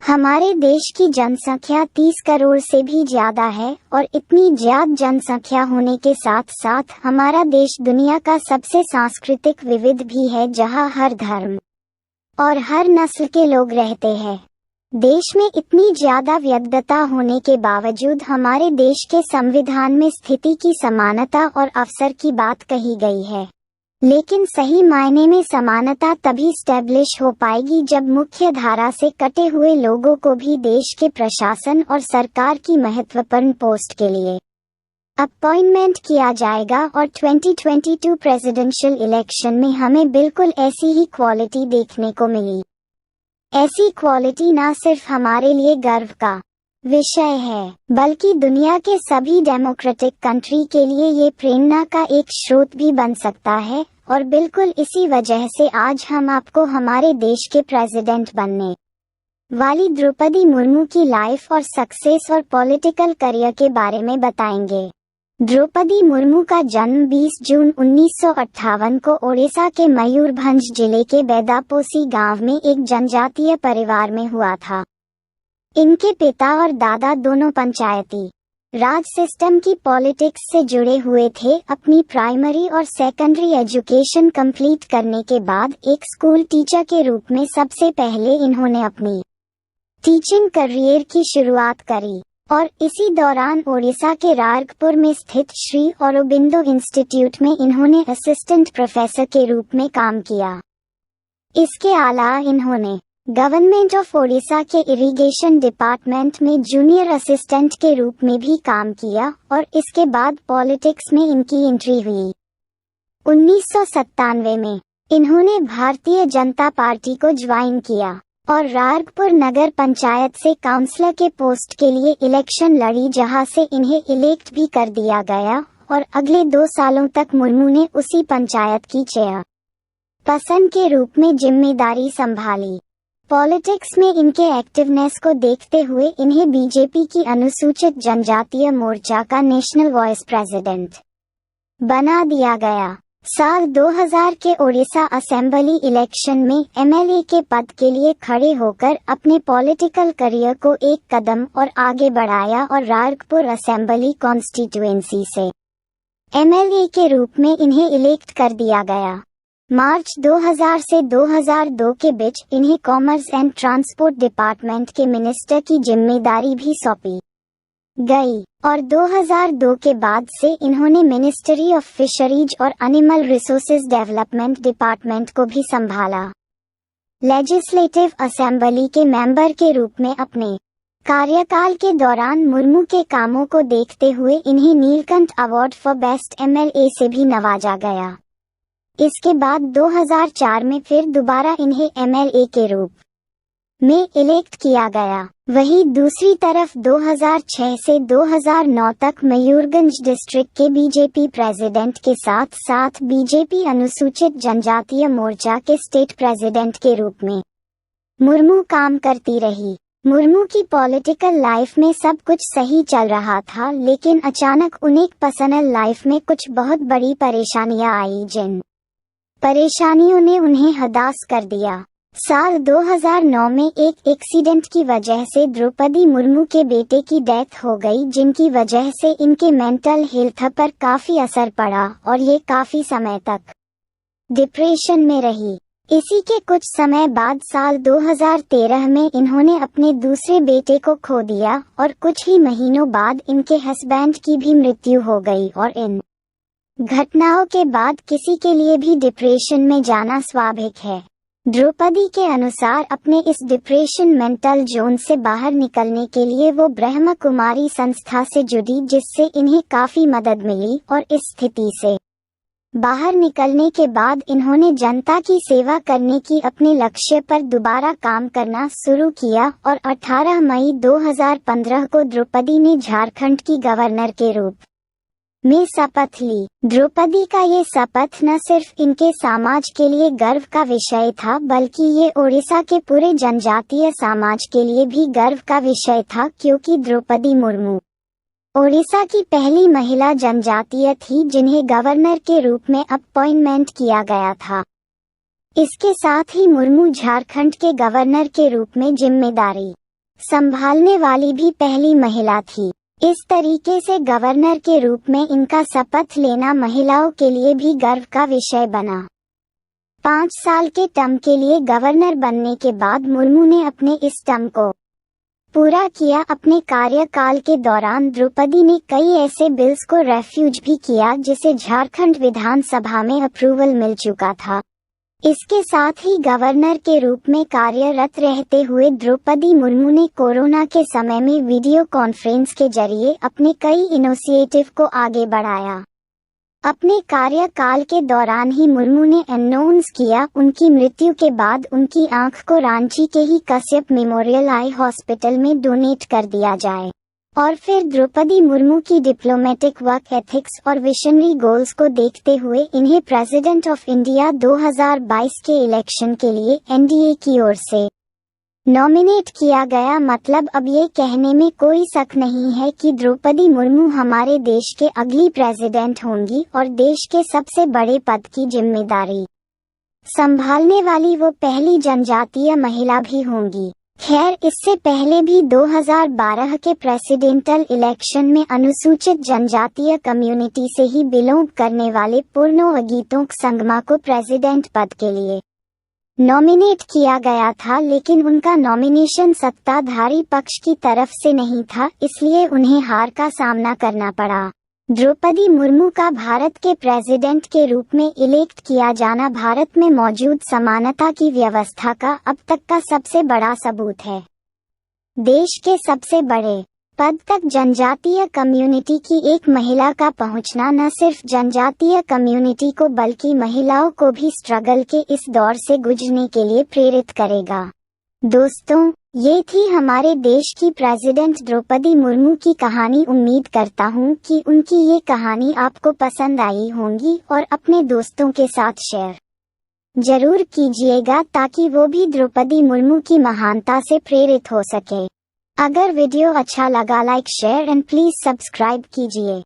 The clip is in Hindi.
हमारे देश की जनसंख्या 30 करोड़ से भी ज्यादा है और इतनी ज्यादा जनसंख्या होने के साथ साथ हमारा देश दुनिया का सबसे सांस्कृतिक विविध भी है, जहां हर धर्म और हर नस्ल के लोग रहते हैं। देश में इतनी ज्यादा विविधता होने के बावजूद हमारे देश के संविधान में स्थिति की समानता और अवसर की बात कही गई है। लेकिन सही मायने में समानता तभी स्टैब्लिश हो पाएगी जब मुख्य धारा से कटे हुए लोगों को भी देश के प्रशासन और सरकार की महत्वपूर्ण पोस्ट के लिए अपॉइंटमेंट किया जाएगा और 2022 प्रेसिडेंशियल इलेक्शन में हमें बिल्कुल ऐसी ही क्वालिटी देखने को मिली। ऐसी क्वालिटी न सिर्फ हमारे लिए गर्व का विषय है, बल्कि दुनिया के सभी डेमोक्रेटिक कंट्री के लिए ये प्रेरणा का एक स्रोत भी बन सकता है। और बिल्कुल इसी वजह से आज हम आपको हमारे देश के प्रेसिडेंट बनने वाली द्रौपदी मुर्मू की लाइफ और सक्सेस और पॉलिटिकल करियर के बारे में बताएंगे। द्रौपदी मुर्मू का जन्म 20 जून 1958 को ओडिशा के मयूरभंज जिले के बेदापोसी गांव में एक जनजातीय परिवार में हुआ था। इनके पिता और दादा दोनों पंचायती राज सिस्टम की पॉलिटिक्स से जुड़े हुए थे। अपनी प्राइमरी और सेकेंडरी एजुकेशन कंप्लीट करने के बाद एक स्कूल टीचर के रूप में सबसे पहले इन्होंने अपनी टीचिंग करियर की शुरुआत करी और इसी दौरान ओडिशा के रायरपुर में स्थित श्री औरोबिंदो इंस्टीट्यूट में इन्होंने असिस्टेंट प्रोफेसर के रूप में काम किया। इसके अलावा इन्होंने गवर्नमेंट ऑफ ओडिशा के इरिगेशन डिपार्टमेंट में जूनियर असिस्टेंट के रूप में भी काम किया और इसके बाद पॉलिटिक्स में इनकी एंट्री हुई। 1997 में इन्होंने भारतीय जनता पार्टी को ज्वाइन किया और रायरपुर नगर पंचायत से काउंसलर के पोस्ट के लिए इलेक्शन लड़ी, जहां से इन्हें इलेक्ट भी कर दिया गया और अगले 2 सालों तक मुर्मू ने उसी पंचायत की चेयरपर्सन के रूप में जिम्मेदारी संभाली। पॉलिटिक्स में इनके एक्टिवनेस को देखते हुए इन्हें बीजेपी की अनुसूचित जनजातीय मोर्चा का नेशनल वाइस प्रेसिडेंट बना दिया गया। साल 2000 के ओडिशा असेंबली इलेक्शन में एमएलए के पद के लिए खड़े होकर अपने पॉलिटिकल करियर को एक कदम और आगे बढ़ाया और रायरपुर असेंबली कॉन्स्टिट्यूएंसी से एमएलए के रूप में इन्हें इलेक्ट कर दिया गया। मार्च 2000 से 2002 के बीच इन्हें कॉमर्स एंड ट्रांसपोर्ट डिपार्टमेंट के मिनिस्टर की जिम्मेदारी भी सौंपी गई और 2002 के बाद से इन्होंने मिनिस्ट्री ऑफ फिशरीज और एनिमल रिसोर्सेज डेवलपमेंट डिपार्टमेंट को भी संभाला। लेजिस्लेटिव असेंबली के मेंबर के रूप में अपने कार्यकाल के दौरान मुर्मू के कामों को देखते हुए इन्हें Neelkanth award for best MLA से भी नवाजा गया। इसके बाद 2004 में फिर दोबारा इन्हें एमएलए के रूप में इलेक्ट किया गया। वहीं दूसरी तरफ 2006 से 2009 तक मयूरगंज डिस्ट्रिक्ट के बीजेपी प्रेसिडेंट के साथ साथ बीजेपी अनुसूचित जनजातीय मोर्चा के स्टेट प्रेसिडेंट के रूप में मुर्मू काम करती रही। मुर्मू की पॉलिटिकल लाइफ में सब कुछ सही चल रहा था, लेकिन अचानक उन्हें पर्सनल लाइफ में कुछ बहुत बड़ी परेशानियां आई, जिन परेशानियों ने उन्हें हताश कर दिया। साल 2009 में एक एक्सीडेंट की वजह से द्रौपदी मुर्मू के बेटे की डेथ हो गई, जिनकी वजह से इनके मेंटल हेल्थ पर काफी असर पड़ा और ये काफी समय तक डिप्रेशन में रही। इसी के कुछ समय बाद साल 2013 में इन्होंने अपने दूसरे बेटे को खो दिया और कुछ ही महीनों बाद इनके हस्बैंड की भी मृत्यु हो गई और इन घटनाओं के बाद किसी के लिए भी डिप्रेशन में जाना स्वाभाविक है। द्रौपदी के अनुसार अपने इस डिप्रेशन मेंटल जोन से बाहर निकलने के लिए वो ब्रह्म कुमारी संस्था से जुड़ी, जिससे इन्हें काफी मदद मिली और इस स्थिति से बाहर निकलने के बाद इन्होंने जनता की सेवा करने की अपने लक्ष्य पर दोबारा काम करना शुरू किया और 18 मई 2015 को द्रौपदी ने झारखंड की गवर्नर के रूप में शपथ ली। द्रौपदी का ये शपथ न सिर्फ इनके समाज के लिए गर्व का विषय था, बल्कि ये ओडिशा के पूरे जनजातीय समाज के लिए भी गर्व का विषय था, क्योंकि द्रौपदी मुर्मू ओडिशा की पहली महिला जनजातीय थी जिन्हें गवर्नर के रूप में अपॉइंटमेंट किया गया था। इसके साथ ही मुर्मू झारखंड के गवर्नर के रूप में जिम्मेदारी संभालने वाली भी पहली महिला थी। इस तरीके से गवर्नर के रूप में इनका शपथ लेना महिलाओं के लिए भी गर्व का विषय बना। 5 साल के टर्म के लिए गवर्नर बनने के बाद मुर्मू ने अपने इस टर्म को पूरा किया। अपने कार्यकाल के दौरान द्रौपदी ने कई ऐसे बिल्स को रेफ्यूज भी किया जिसे झारखंड विधानसभा में अप्रूवल मिल चुका था। इसके साथ ही गवर्नर के रूप में कार्यरत रहते हुए द्रौपदी मुर्मू ने कोरोना के समय में वीडियो कॉन्फ्रेंस के जरिए अपने कई इनिशिएटिव को आगे बढ़ाया। अपने कार्यकाल के दौरान ही मुर्मू ने अनाउंस किया उनकी मृत्यु के बाद उनकी आंख को रांची के ही कश्यप मेमोरियल आई हॉस्पिटल में डोनेट कर दिया जाए। और फिर द्रौपदी मुर्मू की डिप्लोमेटिक वर्क एथिक्स और विजनरी गोल्स को देखते हुए इन्हें प्रेसिडेंट ऑफ इंडिया 2022 के इलेक्शन के लिए एनडीए की ओर से नॉमिनेट किया गया। मतलब अब ये कहने में कोई शक नहीं है कि द्रौपदी मुर्मू हमारे देश के अगली प्रेसिडेंट होंगी और देश के सबसे बड़े पद की जिम्मेदारी संभालने वाली वो पहली जनजातीय महिला भी होंगी। खैर, इससे पहले भी 2012 के प्रेसिडेंटल इलेक्शन में अनुसूचित जनजातीय कम्युनिटी से ही बिलोंग करने वाले पूर्णो अगीतों संगमा को प्रेसिडेंट पद के लिए नॉमिनेट किया गया था, लेकिन उनका नॉमिनेशन सत्ताधारी पक्ष की तरफ से नहीं था, इसलिए उन्हें हार का सामना करना पड़ा। द्रौपदी मुर्मू का भारत के प्रेसिडेंट के रूप में इलेक्ट किया जाना भारत में मौजूद समानता की व्यवस्था का अब तक का सबसे बड़ा सबूत है। देश के सबसे बड़े पद तक जनजातीय कम्युनिटी की एक महिला का पहुंचना न सिर्फ जनजातीय कम्युनिटी को बल्कि महिलाओं को भी स्ट्रगल के इस दौर से गुजरने के लिए प्रेरित करेगा। दोस्तों, ये थी हमारे देश की प्रेसिडेंट द्रौपदी मुर्मू की कहानी। उम्मीद करता हूँ कि उनकी ये कहानी आपको पसंद आई होगी और अपने दोस्तों के साथ शेयर जरूर कीजिएगा ताकि वो भी द्रौपदी मुर्मू की महानता से प्रेरित हो सके। अगर वीडियो अच्छा लगा like share and please subscribe कीजिए।